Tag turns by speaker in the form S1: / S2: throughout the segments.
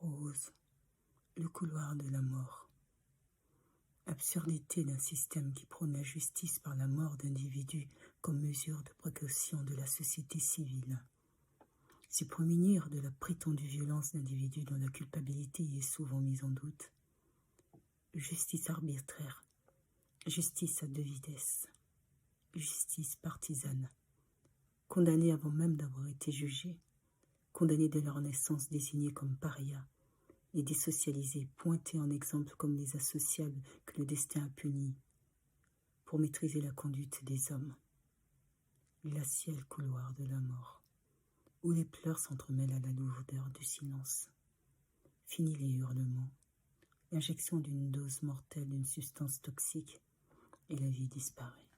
S1: Prose, le couloir de la mort. Absurdité d'un système qui prône la justice par la mort d'individus comme mesure de précaution de la société civile. C'est pour munir de la prétendue violence d'individus dont la culpabilité y est souvent mise en doute. Justice arbitraire, justice à deux vitesses, justice partisane, condamnés avant même d'avoir été jugés, condamnés dès leur naissance désignés comme parias, les désocialisés pointés en exemple comme les associables que le destin a punis, pour maîtriser la conduite des hommes. Glacial couloir de la mort, où les pleurs s'entremêlent à la lourdeur du silence. Fini les hurlements, l'injection d'une dose mortelle d'une substance toxique, et la vie disparaît.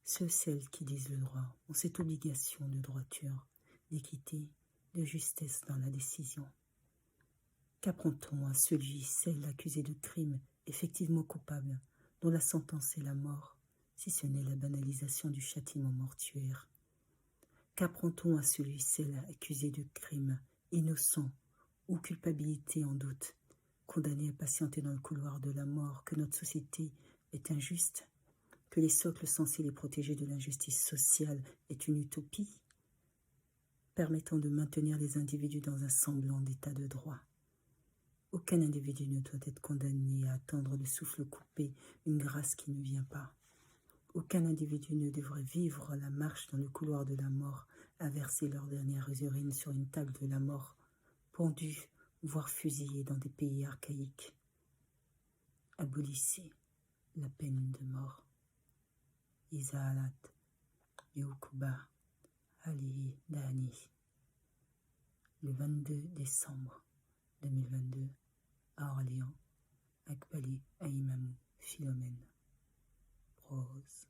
S1: Celles qui disent le droit ont cette obligation de droiture, d'équité, de justesse dans la décision. Qu'apprend-on à celle accusée de crime, effectivement coupable, dont la sentence est la mort, si ce n'est la banalisation du châtiment mortuaire? Qu'apprend-on à celle accusée de crime, innocent ou culpabilité en doute, condamné à patienter dans le couloir de la mort, que notre société est injuste, que les socles censés les protéger de l'injustice sociale est une utopie, permettant de maintenir les individus dans un semblant d'état de droit? Aucun individu ne doit être condamné à attendre le souffle coupé, une grâce qui ne vient pas. Aucun individu ne devrait vivre la marche dans le couloir de la mort, à verser leurs dernières urines sur une table de la mort, pendus, voire fusillés dans des pays archaïques. Abolissez la peine de mort. Isaalat, Youkuba, Ali Dani. Le 22 décembre 2022, à Orléans, Akbali Aïmamou Philomène. Prose.